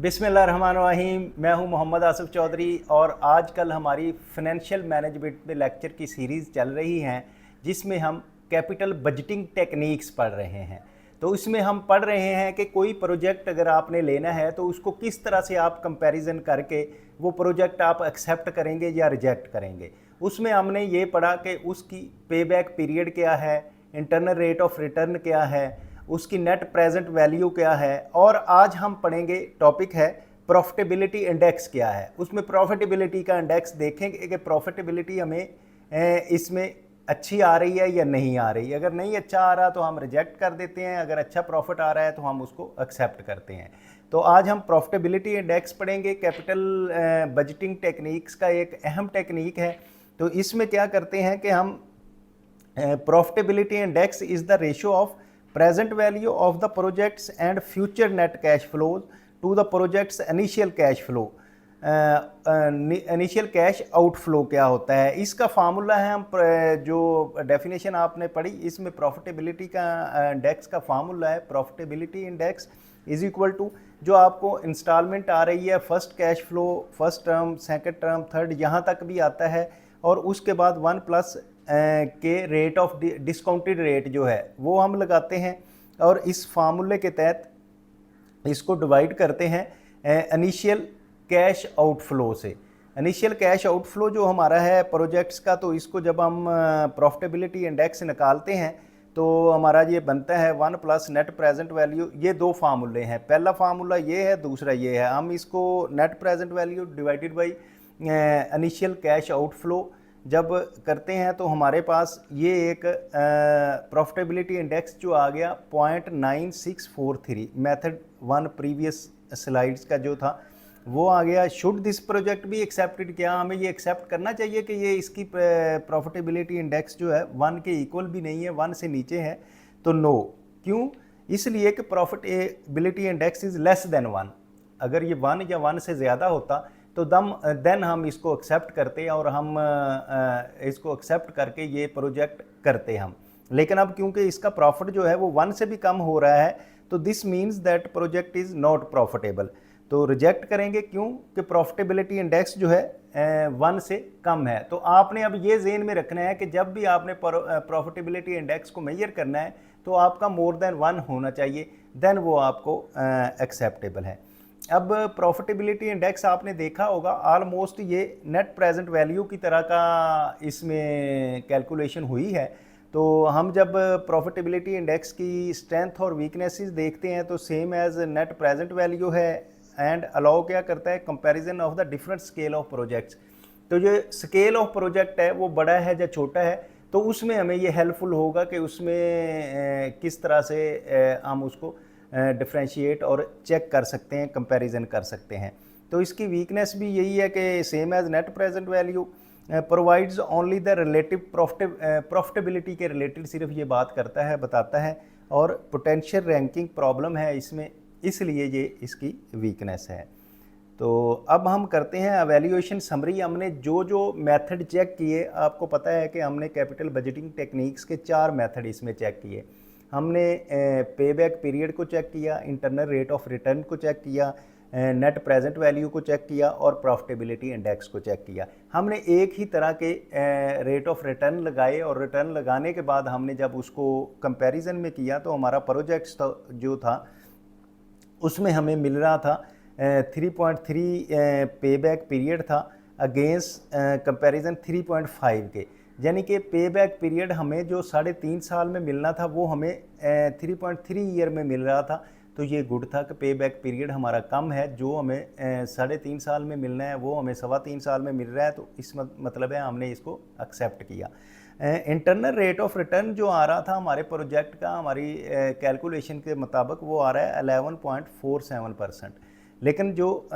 बिस्मिल्लाहिर्रहमानिर्रहीम। मैं हूं मोहम्मद आसिफ चौधरी और आजकल हमारी फाइनेंशियल मैनेजमेंट पे लेक्चर की सीरीज़ चल रही हैं जिसमें हम कैपिटल बजटिंग टेक्निक्स पढ़ रहे हैं। तो इसमें हम पढ़ रहे हैं कि कोई प्रोजेक्ट अगर आपने लेना है तो उसको किस तरह से आप कंपैरिजन करके वो प्रोजेक्ट आप एक्सेप्ट करेंगे या रिजेक्ट करेंगे। उसमें हमने ये पढ़ा कि उसकी पेबैक पीरियड क्या है, इंटरनल रेट ऑफ रिटर्न क्या है, उसकी नेट प्रेजेंट वैल्यू क्या है, और आज हम पढ़ेंगे टॉपिक है प्रॉफिटेबिलिटी इंडेक्स क्या है। उसमें प्रॉफिटेबिलिटी का इंडेक्स देखेंगे कि प्रॉफिटेबिलिटी हमें इसमें अच्छी आ रही है या नहीं आ रही। अगर नहीं अच्छा आ रहा तो हम रिजेक्ट कर देते हैं, अगर अच्छा प्रॉफिट आ रहा है तो हम उसको एक्सेप्ट करते हैं। तो आज हम प्रॉफिटेबिलिटी इंडेक्स पढ़ेंगे। कैपिटल बजटिंग टेक्निक्स का एक अहम टेक्निक है। तो इसमें क्या करते हैं कि हम profitability index is the ratio of present value of the projects and future net cash flows to the project's initial cash flow। Initial cash outflow क्या होता है, इसका फार्मूला है। हम जो डेफिनेशन आपने पढ़ी इसमें प्रॉफिटेबिलिटी का इंडेक्स का फार्मूला है profitability index is equal to जो आपको इंस्टॉलमेंट आ रही है, first cash flow, first term, second term, third, यहाँ तक भी आता है, और उसके बाद 1 प्लस के रेट ऑफ डिस्काउंटेड रेट जो है वो हम लगाते हैं, और इस फार्मूले के तहत इसको डिवाइड करते हैं इनिशियल कैश आउटफ्लो से। इनिशियल कैश आउटफ्लो जो हमारा है प्रोजेक्ट्स का, तो इसको जब हम प्रॉफिटेबिलिटी इंडेक्स निकालते हैं तो हमारा ये बनता है 1 प्लस नेट प्रेजेंट वैल्यू। ये दो फार्मूले हैं, पहला फार्मूला ये है, दूसरा ये है। हम इसको net present value divided by initial cash outflow जब करते हैं तो हमारे पास ये एक प्रॉफिटेबिलिटी इंडेक्स जो आ गया 0.9643। मेथड 1 प्रीवियस स्लाइड्स का जो था वो आ गया। शुड दिस प्रोजेक्ट भी एक्सेप्टेड, क्या हमें ये एक्सेप्ट करना चाहिए कि ये इसकी प्रॉफिटेबिलिटी इंडेक्स जो है 1 के इक्वल भी नहीं है, 1 से नीचे है? तो नो। क्यों? इसलिए कि profitability index is less than 1। अगर ये 1 या 1 से ज़्यादा होता तो देन हम इसको एक्सेप्ट करते हैं और हम इसको एक्सेप्ट करके ये प्रोजेक्ट करते हम। लेकिन अब क्योंकि इसका प्रॉफिट जो है वो 1 से भी कम हो रहा है तो this means that project is not profitable, तो रिजेक्ट करेंगे। क्यों? कि प्रॉफिटेबिलिटी इंडेक्स जो है 1 से कम है। तो आपने अब ये ज़हन में रखना है कि जब भी आपने प्रॉफिटेबिलिटी इंडेक्स को मेजर करना है तो आपका मोर देन 1 होना चाहिए, देन वो आपको एक्सेप्टेबल है। अब प्रॉफिटेबिलिटी इंडेक्स आपने देखा होगा ऑलमोस्ट ये नेट प्रेजेंट वैल्यू की तरह का इसमें कैलकुलेशन हुई है। तो हम जब प्रॉफिटेबिलिटी इंडेक्स की स्ट्रेंथ और वीकनेसेस देखते हैं तो same as net present value है, एंड अलाउ क्या करता है comparison of the different scale of projects. तो जो स्केल ऑफ प्रोजेक्ट है वो बड़ा है या छोटा है, तो उसमें हमें ये हेल्पफुल होगा कि उसमें किस तरह से हम उसको डिफ्रेंशिएट और चेक कर सकते हैं, कंपैरिजन कर सकते हैं। तो इसकी वीकनेस भी यही है कि same as net present value provides only the relative profitability के रिलेटेड सिर्फ ये बात करता है, बताता है, और पोटेंशियल रैंकिंग प्रॉब्लम है इसमें, इसलिए ये इसकी वीकनेस है। तो अब हम करते हैं एवेल्यूएशन समरी। हमने जो जो मेथड चेक किए, आपको पता है कि हमने कैपिटल बजटिंग टेक्निक्स के 4 मेथड इसमें चेक किए। हमने पेबैक पीरियड को चेक किया, इंटरनल रेट ऑफ रिटर्न को चेक किया, नेट प्रेजेंट वैल्यू को चेक किया, और प्रॉफिटेबिलिटी इंडेक्स को चेक किया। हमने एक ही तरह के रेट ऑफ रिटर्न लगाए, और रिटर्न लगाने के बाद हमने जब उसको कंपैरिजन में किया तो हमारा प्रोजेक्ट जो था उसमें हमें मिल रहा था 3.3 पेबैक पीरियड था अगेंस्ट कंपैरिजन 3.5 के। यानी कि पे बैक पीरियड हमें जो 3.5 साल में मिलना था वो हमें 3.3 ईयर में मिल रहा था। तो ये गुड था कि पे बैक पीरियड हमारा कम है, जो हमें 3.5 साल में मिलना है वो हमें 3.25 साल में मिल रहा है। तो इस मतलब है हमने इसको एक्सेप्ट किया। इंटरनल रेट ऑफ रिटर्न जो आ रहा था हमारे प्रोजेक्ट का, हमारी कैलकुलेशन के मुताबिक वो आ रहा है 11.47%, लेकिन जो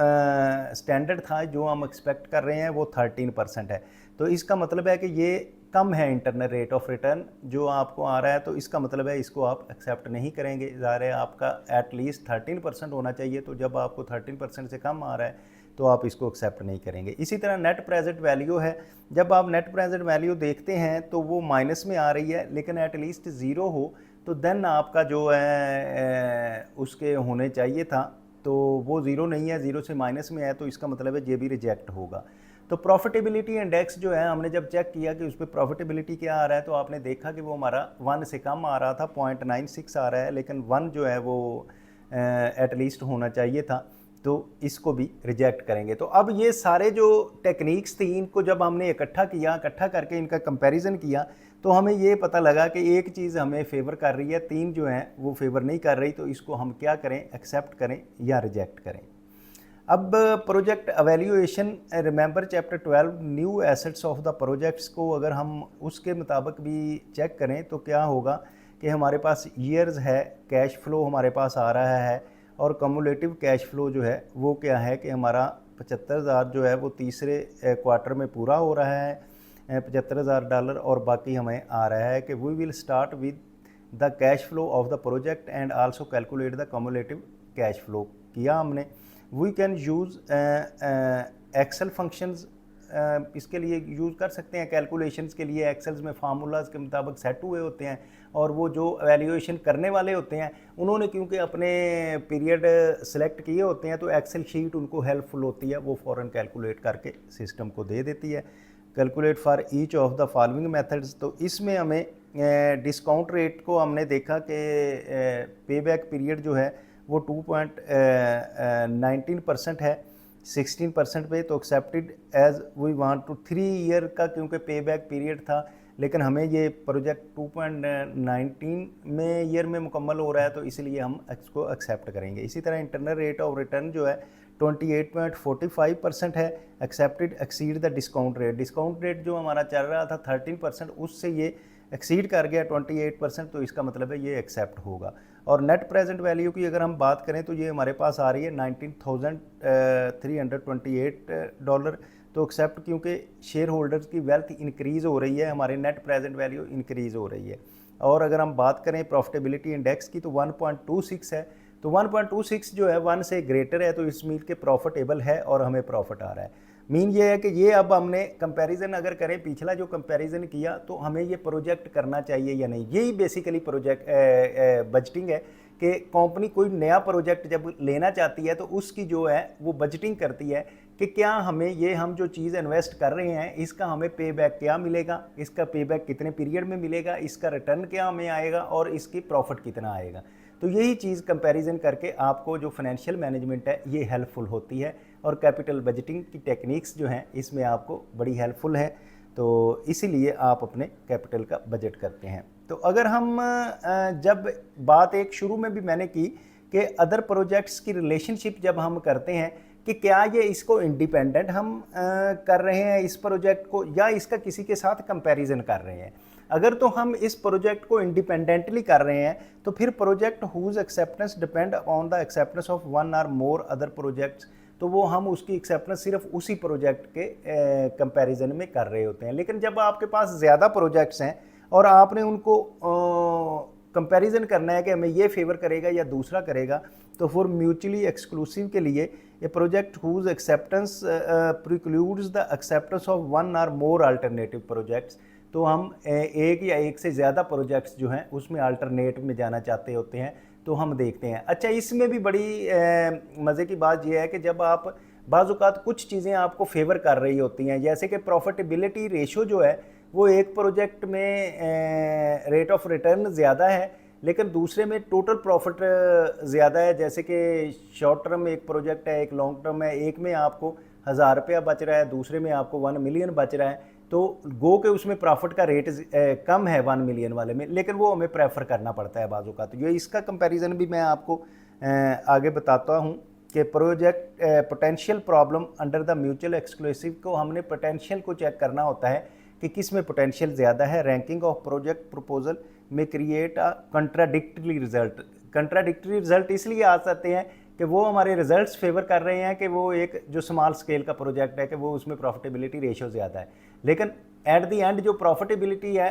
स्टैंडर्ड था जो हम एक्सपेक्ट कर रहे हैं वो 13% है। तो इसका मतलब है कि ये कम है इंटरनल रेट ऑफ रिटर्न जो आपको आ रहा है, तो इसका मतलब है इसको आप एक्सेप्ट नहीं करेंगे। ज़ाहिर है आपका एटलीस्ट 13% होना चाहिए, तो जब आपको 13% से कम आ रहा है तो आप इसको एक्सेप्ट नहीं करेंगे। इसी तरह नेट प्रेजेंट वैल्यू है, जब आप नेट प्रेजेंट वैल्यू देखते हैं तो वो माइनस में आ रही है, लेकिन एटलीस्ट ज़ीरो हो तो देन आपका जो है उसके होने चाहिए था तो वो ज़ीरो नहीं है, ज़ीरो से माइनस में है, तो इसका मतलब है ये भी रिजेक्ट होगा। तो प्रॉफिटेबिलिटी इंडेक्स जो है हमने जब चेक किया कि उस पर प्रॉफिटेबिलिटी क्या आ रहा है, तो आपने देखा कि वो हमारा 1 से कम आ रहा था, 0.96 आ रहा है, लेकिन 1 जो है वो एटलीस्ट होना चाहिए था, तो इसको भी रिजेक्ट करेंगे। तो अब ये सारे जो टेक्निक्स थी इनको जब हमने इकट्ठा किया, इकट्ठा करके इनका कंपैरिजन किया, तो हमें ये पता लगा कि एक चीज़ हमें फेवर कर रही है, 3 जो हैं वो फेवर नहीं कर रही, तो इसको हम क्या करें, एक्सेप्ट करें या रिजेक्ट करें। अब project evaluation, remember chapter 12 new assets of the projects को अगर हम उसके मुताबिक भी चेक करें तो क्या होगा कि हमारे पास ईयर्स है, कैश फ्लो हमारे पास आ रहा है, और कम्युलेटिव कैश फ्लो जो है वो क्या है कि हमारा 75,000 जो है वो तीसरे क्वार्टर में पूरा हो रहा है, $75,000, और बाकी हमें आ रहा है कि we will start with the cash flow of the project and also calculate the cumulative cash flow किया हमने। We can use Excel functions, इसके लिए यूज़ कर सकते हैं कैलकुलेशंस के लिए। एक्सेल्स में फार्मूलाज के मुताबिक सेट हुए होते हैं, और वो जो एवेल्यूएशन करने वाले होते हैं उन्होंने क्योंकि अपने पीरियड सेलेक्ट किए होते हैं, तो एक्सेल शीट उनको हेल्पफुल होती है, वो फ़ौरन कैलकुलेट करके सिस्टम को दे देती है। Calculate for each of the following methods, तो इसमें हमें डिस्काउंट रेट को हमने देखा कि पे बैक पीरियड जो है वो 2.19% है 16% पे, तो accepted as we want to 3 year का क्योंकि पे बैक पीरियड था, लेकिन हमें ये प्रोजेक्ट 2.19 में ईयर में मुकम्मल हो रहा है, तो इसलिए हम इसको एक्सेप्ट करेंगे। इसी तरह इंटरनल रेट ऑफ रिटर्न जो है 28.45% है, accepted exceed the discount rate. Discount rate जो हमारा चल रहा था 13%, उससे ये एक्सीड कर गया 28%, तो इसका मतलब है ये एक्सेप्ट होगा। और नेट प्रेजेंट वैल्यू की अगर हम बात करें तो ये हमारे पास आ रही है $19,328, तो एक्सेप्ट, क्योंकि शेयर होल्डर्स की वेल्थ इंक्रीज़ हो रही है, हमारे नेट प्रेजेंट वैल्यू इंक्रीज़ हो रही है। और अगर हम बात करें प्रॉफिटेबिलिटी इंडेक्स की तो 1.26 है, तो 1.26 जो है 1 से ग्रेटर है, तो इस मीन के प्रॉफिटेबल है और हमें प्रॉफिट आ रहा है। मीन ये है कि ये अब हमने कंपैरिजन अगर करें, पिछला जो कंपैरिजन किया, तो हमें ये प्रोजेक्ट करना चाहिए या नहीं। यही बेसिकली प्रोजेक्ट बजटिंग है कि कंपनी कोई नया प्रोजेक्ट जब लेना चाहती है तो उसकी जो है वो बजटिंग करती है कि क्या हमें ये हम जो चीज़ इन्वेस्ट कर रहे हैं इसका हमें पे बैक क्या मिलेगा, इसका पे बैक कितने पीरियड में मिलेगा, इसका रिटर्न क्या हमें आएगा और इसकी प्रॉफिट कितना आएगा। तो यही चीज़ कंपैरिजन करके आपको जो फाइनेंशियल मैनेजमेंट है ये हेल्पफुल होती है, और कैपिटल बजटिंग की टेक्निक्स जो हैं इसमें आपको बड़ी हेल्पफुल है, तो इसीलिए आप अपने कैपिटल का बजट करते हैं। तो अगर हम जब बात एक शुरू में भी मैंने की कि अदर प्रोजेक्ट्स की रिलेशनशिप जब हम करते हैं कि क्या ये इसको इंडिपेंडेंट हम कर रहे हैं इस प्रोजेक्ट को, या इसका किसी के साथ कंपैरिजन कर रहे हैं। अगर तो हम इस प्रोजेक्ट को इंडिपेंडेंटली कर रहे हैं तो फिर project whose acceptance depend on the acceptance of one or more other projects, तो वो हम उसकी एक्सेप्टेंस सिर्फ उसी प्रोजेक्ट के कंपैरिजन में कर रहे होते हैं। लेकिन जब आपके पास ज़्यादा प्रोजेक्ट्स हैं और आपने उनको कंपैरिजन करना है कि हमें ये फेवर करेगा या दूसरा करेगा, तो फॉर म्यूचुअली एक्सक्लूसिव के लिए a project whose acceptance precludes the acceptance of one or more alternative projects, तो हम एक या एक से ज़्यादा प्रोजेक्ट्स जो हैं उसमें अल्टरनेट में जाना चाहते होते हैं, तो हम देखते हैं। अच्छा, इसमें भी बड़ी मज़े की बात यह है कि जब आप बाज़-औक़ात कुछ चीज़ें आपको फेवर कर रही होती हैं, जैसे कि प्रॉफिटेबिलिटी रेशो जो है वो एक प्रोजेक्ट में रेट ऑफ रिटर्न ज़्यादा है, लेकिन दूसरे में टोटल प्रॉफिट ज़्यादा है। जैसे कि शॉर्ट टर्म एक प्रोजेक्ट है, एक लॉन्ग टर्म है, एक में आपको 1000 रुपया बच रहा है, दूसरे में आपको 1 मिलियन बच रहा है, तो गो के उसमें प्रॉफिट का रेट कम है 1 मिलियन वाले में, लेकिन वो हमें प्रेफर करना पड़ता है बाजू का। तो ये इसका कंपैरिजन भी मैं आपको आगे बताता हूँ कि project potential problem under the mutual exclusive को हमने पोटेंशियल को चेक करना होता है कि किस में पोटेंशियल ज़्यादा है। रैंकिंग ऑफ प्रोजेक्ट प्रपोजल में create a contradictory result. Contradictory result इसलिए आ सकते हैं कि वो हमारे रिजल्ट्स फेवर कर रहे हैं कि वो एक जो स्मॉल स्केल का प्रोजेक्ट है कि वो उसमें प्रॉफिटेबिलिटी रेशो ज़्यादा है, लेकिन एट द एंड जो प्रॉफिटेबिलिटी है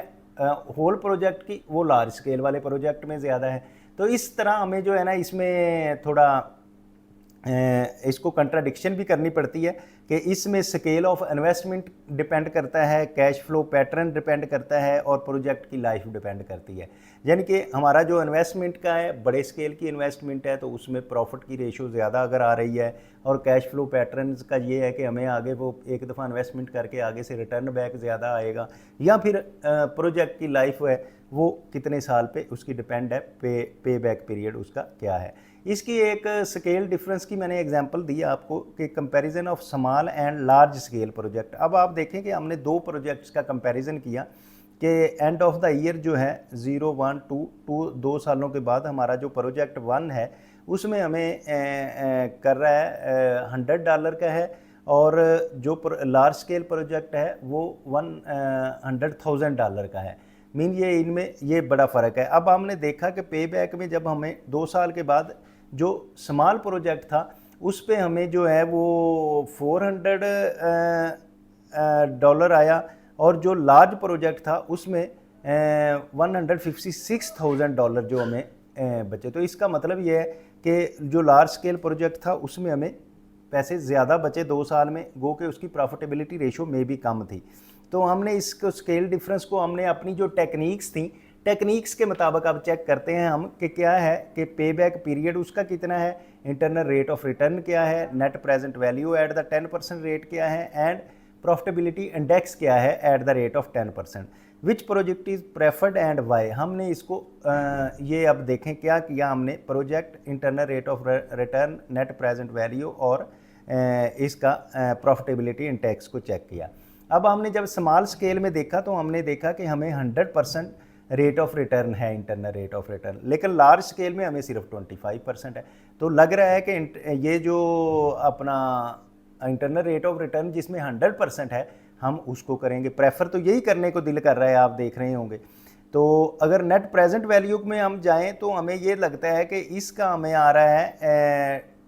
होल प्रोजेक्ट की वो लार्ज स्केल वाले प्रोजेक्ट में ज़्यादा है। तो इस तरह हमें जो है ना इसमें थोड़ा इसको कंट्राडिक्शन भी करनी पड़ती है कि इसमें स्केल ऑफ इन्वेस्टमेंट डिपेंड करता है, कैश फ्लो पैटर्न डिपेंड करता है और प्रोजेक्ट की लाइफ डिपेंड करती है। यानी कि हमारा जो इन्वेस्टमेंट का है, बड़े स्केल की इन्वेस्टमेंट है तो उसमें प्रॉफिट की रेशो ज़्यादा अगर आ रही है, और कैश फ्लो पैटर्न का ये है कि हमें आगे वो एक दफ़ा इन्वेस्टमेंट करके आगे से रिटर्न बैक ज़्यादा आएगा, या फिर प्रोजेक्ट की लाइफ है वो कितने साल पे उसकी डिपेंड है, पे बैक पीरियड उसका क्या है। इसकी एक स्केल डिफरेंस की मैंने एग्जांपल दी आपको कि comparison of small and large scale project. अब आप देखें कि हमने दो प्रोजेक्ट्स का कंपैरिजन किया कि एंड ऑफ द ईयर जो है 0, 1, 2 2 सालों के बाद हमारा जो प्रोजेक्ट 1 है उसमें हमें कर रहा है $100 का है, और जो लार्ज स्केल प्रोजेक्ट है वो $100,000 का है। मीन ये इनमें ये बड़ा फ़र्क है। अब हमने देखा कि पे बैक में जब हमें 2 साल के बाद जो स्मॉल प्रोजेक्ट था उस पे हमें जो है वो $400 आया, और जो लार्ज प्रोजेक्ट था उसमें $156,000 जो हमें बचे। तो इसका मतलब ये है कि जो लार्ज स्केल प्रोजेक्ट था उसमें हमें पैसे ज़्यादा बचे 2 साल में, गो के उसकी प्रॉफिटेबिलिटी रेशो में भी कम थी। तो हमने इसको स्केल डिफरेंस को हमने अपनी जो टेक्निक्स थी, टेक्निक्स के मुताबिक अब चेक करते हैं हम कि क्या है कि पे बैक पीरियड उसका कितना है, इंटरनल रेट ऑफ रिटर्न क्या है, net present value at the 10% rate क्या है, एंड प्रॉफिटेबिलिटी इंडेक्स क्या है at the rate of 10%, which project is preferred and why. हमने इसको ये अब देखें क्या किया हमने, project, internal rate of return, net present value और इसका प्रॉफिटेबिलिटी इंडेक्स को चेक किया। अब हमने जब स्मॉल स्केल में देखा तो हमने देखा कि हमें 100% रेट ऑफ रिटर्न है, इंटरनल रेट ऑफ रिटर्न, लेकिन लार्ज स्केल में हमें सिर्फ 25% है। तो लग रहा है कि ये जो अपना इंटरनल रेट ऑफ रिटर्न जिसमें 100% है हम उसको करेंगे प्रेफर, तो यही करने को दिल कर रहा है, आप देख रहे होंगे। तो अगर नेट प्रेजेंट वैल्यू में हम जाएं तो हमें ये लगता है कि इसका हमें आ रहा है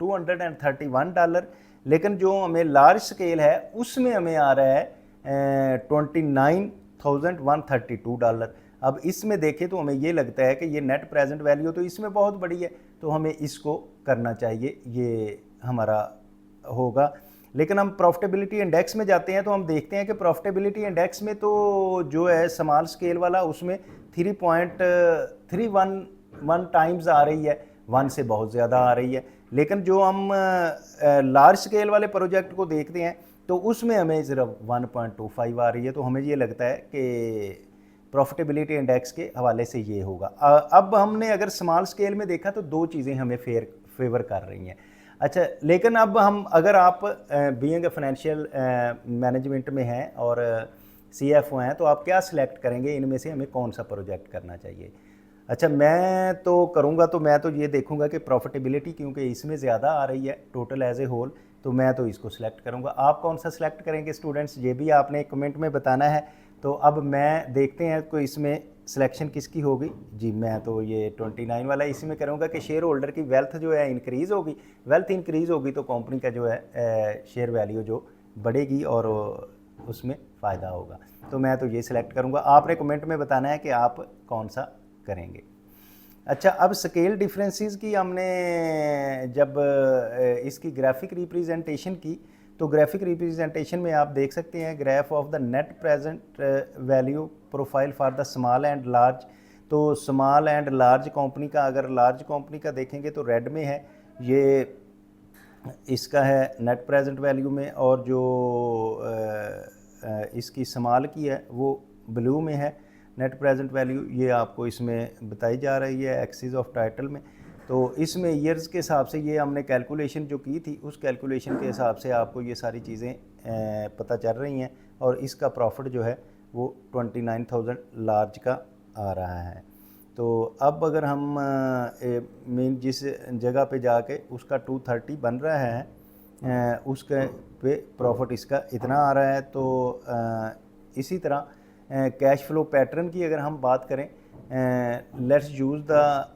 $231, लेकिन जो हमें लार्ज स्केल है उसमें हमें आ रहा है $29,132। अब इसमें देखें तो हमें ये लगता है कि ये नेट प्रेजेंट वैल्यू तो इसमें बहुत बड़ी है, तो हमें इसको करना चाहिए, ये हमारा होगा। लेकिन हम प्रॉफिटेबिलिटी इंडेक्स में जाते हैं तो हम देखते हैं कि प्रॉफिटेबिलिटी इंडेक्स में तो जो है स्मॉल स्केल वाला उसमें 3.311 टाइम्स आ रही है, 1 से बहुत ज़्यादा आ रही है। लेकिन जो हम लार्ज स्केल वाले प्रोजेक्ट को देखते हैं तो उसमें हमें सिर्फ 1.25 आ रही है। तो हमें ये लगता है कि प्रॉफिटेबिलिटी इंडेक्स के हवाले से ये होगा। अब हमने अगर स्मॉल स्केल में देखा तो दो चीज़ें हमें फेवर कर रही हैं। अच्छा, लेकिन अब हम अगर आप बीइंग फाइनेंशियल मैनेजमेंट में हैं और CFO हैं तो आप क्या सिलेक्ट करेंगे, इनमें से हमें कौन सा प्रोजेक्ट करना चाहिए? अच्छा, मैं तो करूँगा तो मैं तो ये देखूँगा कि प्रॉफिटेबिलिटी क्योंकि इसमें ज़्यादा आ रही है टोटल एज ए होल, तो मैं तो इसको सिलेक्ट करूँगा। आप कौन सा सिलेक्ट करेंगे स्टूडेंट्स, ये भी आपने कमेंट में बताना है। तो अब मैं देखते हैं कोई इसमें सिलेक्शन किसकी होगी। जी, मैं तो ये 29 वाला इसमें करूँगा कि शेयर होल्डर की वेल्थ जो है इंक्रीज़ होगी, वेल्थ इंक्रीज़ होगी तो कंपनी का जो है शेयर वैल्यू जो बढ़ेगी और उसमें फ़ायदा होगा। तो मैं तो ये सिलेक्ट करूँगा। आपने कमेंट में बताना है कि आप कौन सा करेंगे। अच्छा, अब स्केल डिफरेंसेस की हमने जब इसकी ग्राफिक रिप्रेजेंटेशन की तो ग्राफिक रिप्रेजेंटेशन में आप देख सकते हैं graph of the net present value profile for the small and large. तो स्मॉल एंड लार्ज कंपनी का, अगर लार्ज कंपनी का देखेंगे तो रेड में है, ये इसका है नेट प्रेजेंट वैल्यू में, और जो इसकी स्मॉल की है वो ब्लू में है नेट प्रेजेंट वैल्यू, ये आपको इसमें बताई जा रही है एक्सिस ऑफ टाइटल में। तो इसमें ईयर्स के हिसाब से ये हमने कैलकुलेशन जो की थी उस कैलकुलेशन के हिसाब से आपको ये सारी चीज़ें पता चल रही हैं, और इसका प्रॉफिट जो है वो 29,000 लार्ज का आ रहा है। तो अब अगर हम मेन जिस जगह पे जाके उसका 230 बन रहा है उसके पे प्रॉफिट इसका इतना आ रहा है। तो इसी तरह कैश फ्लो पैटर्न की अगर हम बात करें, let's use the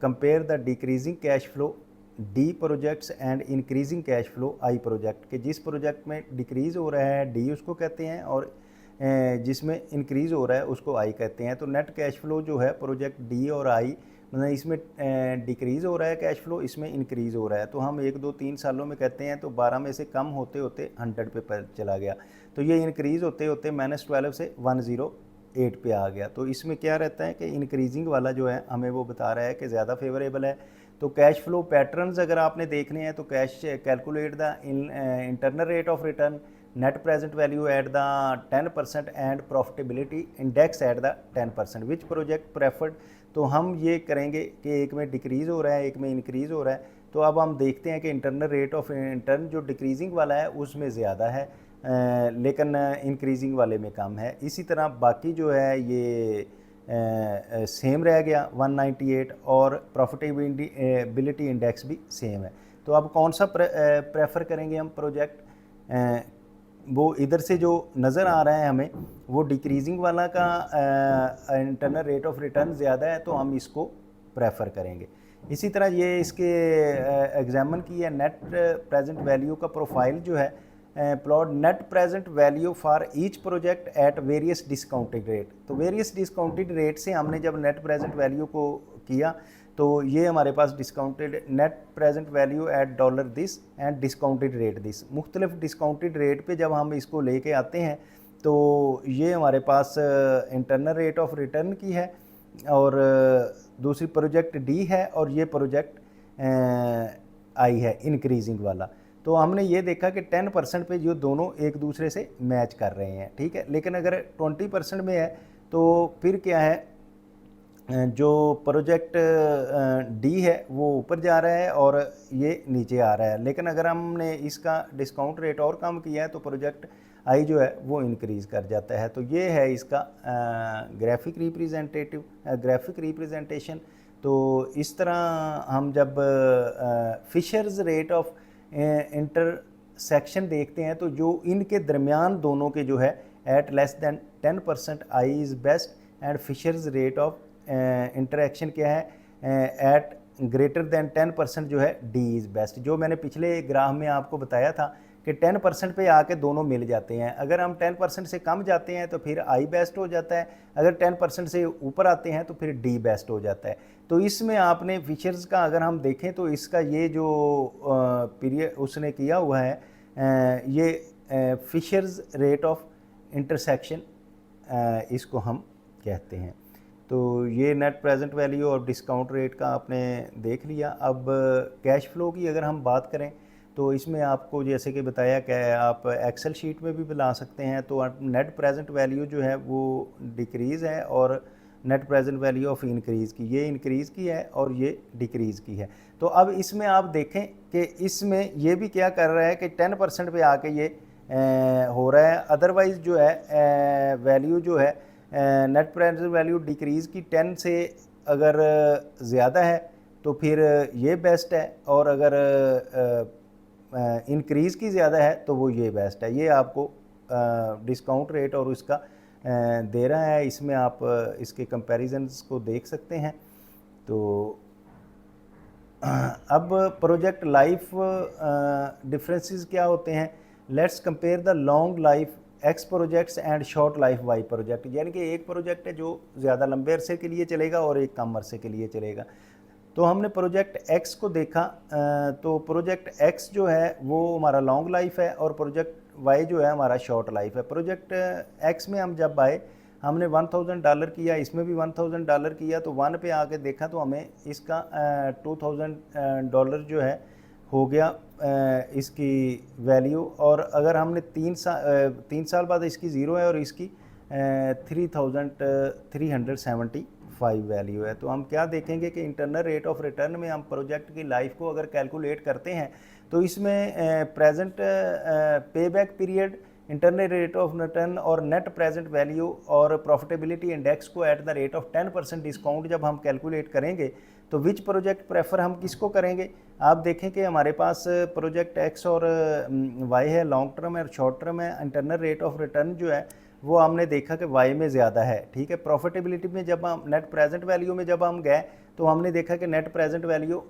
compare the decreasing cash flow D projects and increasing cash flow I project, के जिस प्रोजेक्ट में डिक्रीज़ हो रहा है डी उसको कहते हैं और जिसमें इंक्रीज़ हो रहा है उसको आई कहते हैं। तो नेट कैश फ्लो जो है प्रोजेक्ट डी और आई मतलब इसमें डिक्रीज़ हो रहा है कैश फ्लो, इसमें इंक्रीज़ हो रहा है। तो हम 1 2 3 सालों में कहते हैं तो 12 में से कम होते होते 100 पे चला गया। तो ये इंक्रीज़ होते होते -12 से 108 पे आ गया। तो इसमें क्या रहता है कि इंक्रीजिंग वाला जो है हमें वो बता रहा है कि ज़्यादा फेवरेबल है। तो कैश फ्लो पैटर्न्स अगर आपने देखने हैं तो cash calculate the internal rate of return, net present value at the 10% and profitability index at the 10%, which project preferred। तो हम ये करेंगे कि एक में डिक्रीज़ हो रहा है, एक में इंक्रीज़ हो रहा है। तो अब हम देखते हैं कि इंटरनल रेट ऑफ रिटर्न जो डिक्रीजिंग वाला है उसमें ज़्यादा है, लेकिन इंक्रीजिंग वाले में कम है। इसी तरह बाकी जो है ये सेम रह गया 198, और प्रॉफिटेबिलिटी इंडेक्स भी सेम है। तो अब कौन सा प्रेफर करेंगे हम प्रोजेक्ट, वो इधर से जो नज़र आ रहा है हमें वो डिक्रीजिंग वाला का इंटरनल रेट ऑफ रिटर्न ज़्यादा है, तो हम इसको प्रेफर करेंगे। इसी तरह ये इसके एग्जामन की है नेट प्रेजेंट वैल्यू का प्रोफाइल जो है, plot net present value for each project at various discounted rate. तो वेरियस डिस्काउंटेड रेट से हमने जब नेट प्रेजेंट वैल्यू को किया तो ये हमारे पास discounted net present value at dollar this and discounted rate this, मुख्तलिफ डिस्काउंटेड रेट पे जब हम इसको लेके आते हैं तो ये हमारे पास इंटरनल रेट ऑफ रिटर्न की है, और दूसरी प्रोजेक्ट डी है, और ये प्रोजेक्ट आई है इंक्रीजिंग वाला। तो हमने ये देखा कि 10% पे जो दोनों एक दूसरे से मैच कर रहे हैं, ठीक है। लेकिन अगर 20% में है तो फिर क्या है, जो प्रोजेक्ट डी है वो ऊपर जा रहा है और ये नीचे आ रहा है। लेकिन अगर हमने इसका डिस्काउंट रेट और कम किया है तो प्रोजेक्ट आई जो है वो इंक्रीज़ कर जाता है। तो ये है इसका ग्राफिक रिप्रेजेंटेशन। तो इस तरह हम जब फिशर्स रेट ऑफ इंटरसेक्शन देखते हैं तो जो इनके दरमियान दोनों के जो है at less than 10% I is best and Fisher's rate of interaction क्या है एट ग्रेटर दैन 10% जो है डी इज़ बेस्ट। जो मैंने पिछले ग्राफ में आपको बताया था कि 10% पे आके दोनों मिल जाते हैं। अगर हम 10% से कम जाते हैं तो फिर आई बेस्ट हो जाता है, अगर 10% से ऊपर आते हैं तो फिर डी बेस्ट हो जाता है। तो इसमें आपने फीचर्स का अगर हम देखें तो इसका ये जो पीरियड उसने किया हुआ है ये फिशर्स रेट ऑफ इंटरसेक्शन इसको हम कहते हैं। तो ये नेट प्रेजेंट वैल्यू और डिस्काउंट रेट का आपने देख लिया। अब कैश फ्लो की अगर हम बात करें तो इसमें आपको जैसे कि बताया कि आप एक्सेल शीट में भी बना सकते हैं। तो नेट प्रेजेंट वैल्यू जो है वो डिक्रीज़ है और net present value of increase की, ये इंक्रीज़ की है और ये डिक्रीज़ की है। तो अब इसमें आप देखें कि इसमें ये भी क्या कर रहा है कि 10% पे आके ये हो रहा है। अदरवाइज़ जो है वैल्यू जो है नेट प्रेजेंट वैल्यू डिक्रीज़ की 10 से अगर ज़्यादा है तो फिर ये बेस्ट है, और अगर इंक्रीज़ की ज़्यादा है तो वो ये बेस्ट है। ये आपको डिस्काउंट रेट और उसका दे रहा है। इसमें आप इसके कंपैरिजन्स को देख सकते हैं। तो अब प्रोजेक्ट लाइफ डिफरेंसेस क्या होते हैं। Let's compare the long life x projects and short life why project. यानी कि एक प्रोजेक्ट है जो ज़्यादा लंबे अरसे के लिए चलेगा और एक कम अरसे के लिए चलेगा। तो हमने प्रोजेक्ट एक्स को देखा, तो प्रोजेक्ट एक्स जो है वो हमारा लॉन्ग लाइफ है और प्रोजेक्ट वाई जो है हमारा शॉर्ट लाइफ है। प्रोजेक्ट एक्स में हम जब आए हमने $1000 किया, इसमें भी $1000 किया, तो 1 पे आके देखा तो हमें इसका $2000 जो है हो गया इसकी वैल्यू। और अगर हमने 3 साल बाद इसकी ज़ीरो है और इसकी 3375 वैल्यू है। तो हम क्या देखेंगे कि इंटरनल रेट ऑफ रिटर्न में हम प्रोजेक्ट की लाइफ को अगर कैलकुलेट करते हैं तो इसमें प्रेजेंट पे back period, internal rate of return और नेट प्रेजेंट वैल्यू और प्रॉफिटेबिलिटी इंडेक्स को eight the rate of 10% discount जब हम कैलकुलेट करेंगे तो विच प्रोजेक्ट प्रेफर हम किसको करेंगे। आप देखें कि हमारे पास प्रोजेक्ट एक्स और वाई है, लॉन्ग टर्म है और शॉर्ट टर्म है। इंटरनल रेट ऑफ रिटर्न जो है वो हमने देखा कि वाई में ज़्यादा है, ठीक है। प्रॉफिटेबिलिटी में जब हम नेट प्रेजेंट वैल्यू में जब हम गए तो हमने देखा कि नेट प्रेजेंट वैल्यू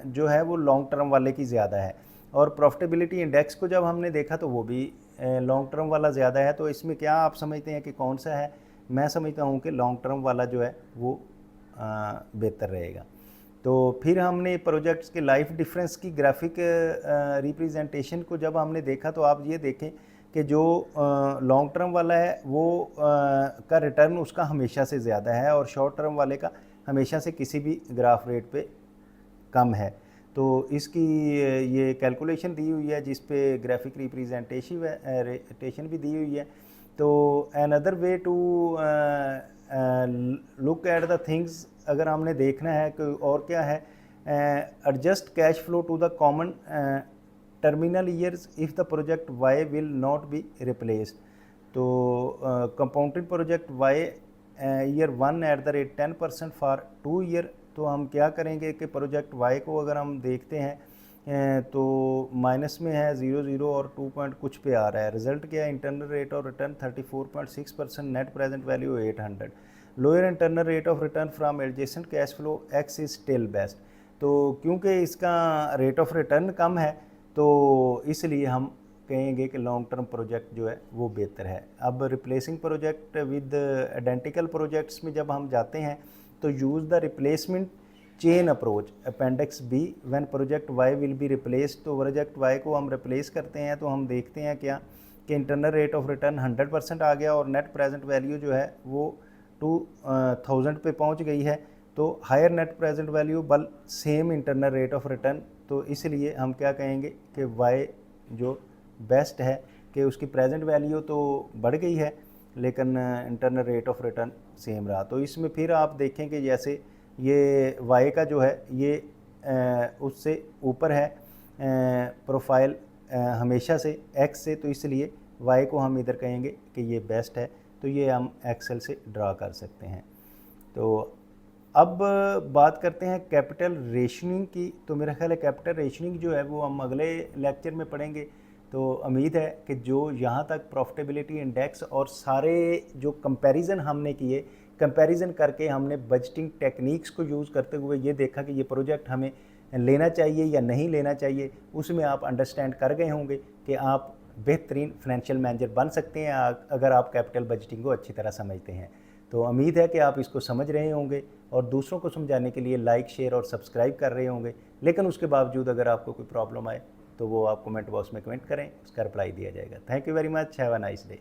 जो है वो लॉन्ग टर्म वाले की ज़्यादा है, और प्रॉफिटेबिलिटी इंडेक्स को जब हमने देखा तो वो भी लॉन्ग टर्म वाला ज़्यादा है। तो इसमें क्या आप समझते हैं कि कौन सा है। मैं समझता हूँ कि लॉन्ग टर्म वाला जो है वो बेहतर रहेगा। तो फिर हमने प्रोजेक्ट्स के लाइफ डिफरेंस की ग्राफिक रिप्रेजेंटेशन को जब हमने देखा तो आप ये देखें कि जो लॉन्ग टर्म वाला है वो का रिटर्न उसका हमेशा से ज़्यादा है और शॉर्ट टर्म वाले का हमेशा से किसी भी ग्राफ रेट पे कम है। तो इसकी ये कैलकुलेशन दी हुई है जिस पे ग्राफिक रिप्रेजेंटेशन भी दी हुई है। तो another way to look at the things, अगर हमने देखना है कि और क्या है, adjust cash flow to the common terminal years if the project Y will not be replaced. तो compounded project Y year 1 at the rate 10% for 2 year. तो हम क्या करेंगे कि प्रोजेक्ट वाई को अगर हम देखते हैं तो माइनस में है 0 और 2 पॉइंट कुछ पे आ रहा है। रिजल्ट क्या है, internal rate of return 34.6%, net present value 800, lower internal rate of return from adjacent cash flow x is still best. तो क्योंकि इसका रेट ऑफ रिटर्न कम है तो इसलिए हम कहेंगे कि लॉन्ग टर्म प्रोजेक्ट जो है वो बेहतर है। अब replacing project with identical projects में जब हम जाते हैं तो use the replacement chain approach appendix B when project Y will be replaced. तो प्रोजेक्ट वाई को हम रिप्लेस करते हैं तो हम देखते हैं क्या कि इंटरनल रेट ऑफ रिटर्न 100% आ गया और नेट प्रेजेंट वैल्यू जो है वो 2000 पे पहुंच गई है। तो हायर नेट प्रेजेंट वैल्यू बल same internal rate of return. तो इसलिए हम क्या कहेंगे कि वाई जो बेस्ट है कि उसकी प्रेजेंट वैल्यू तो बढ़ गई है लेकिन internal rate of return same रहा। तो इसमें फिर आप देखें कि जैसे ये वाई का जो है ये उससे ऊपर है प्रोफाइल हमेशा से एक्स से, तो इसलिए वाई को हम इधर कहेंगे कि ये बेस्ट है। तो ये हम एक्सेल से ड्रा कर सकते हैं। तो अब बात करते हैं कैपिटल रेशनिंग की। तो मेरा ख्याल है कैपिटल रेशनिंग जो है वो हम अगले लेक्चर में पढ़ेंगे। तो उम्मीद है कि जो यहाँ तक प्रॉफिटेबिलिटी इंडेक्स और सारे जो कंपैरिजन हमने किए, कंपैरिजन करके हमने बजटिंग टेक्निक्स को यूज़ करते हुए ये देखा कि ये प्रोजेक्ट हमें लेना चाहिए या नहीं लेना चाहिए, उसमें आप अंडरस्टैंड कर गए होंगे कि आप बेहतरीन फाइनेंशियल मैनेजर बन सकते हैं अगर आप कैपिटल बजटिंग को अच्छी तरह समझते हैं। तो उम्मीद है कि आप इसको समझ रहे होंगे और दूसरों को समझाने के लिए लाइक, शेयर और सब्सक्राइब कर रहे होंगे। लेकिन उसके बावजूद अगर आपको कोई प्रॉब्लम आए तो वो आप कमेंट बॉक्स में कमेंट करें, उसका रिप्लाई दिया जाएगा। Thank you very much, have a nice day.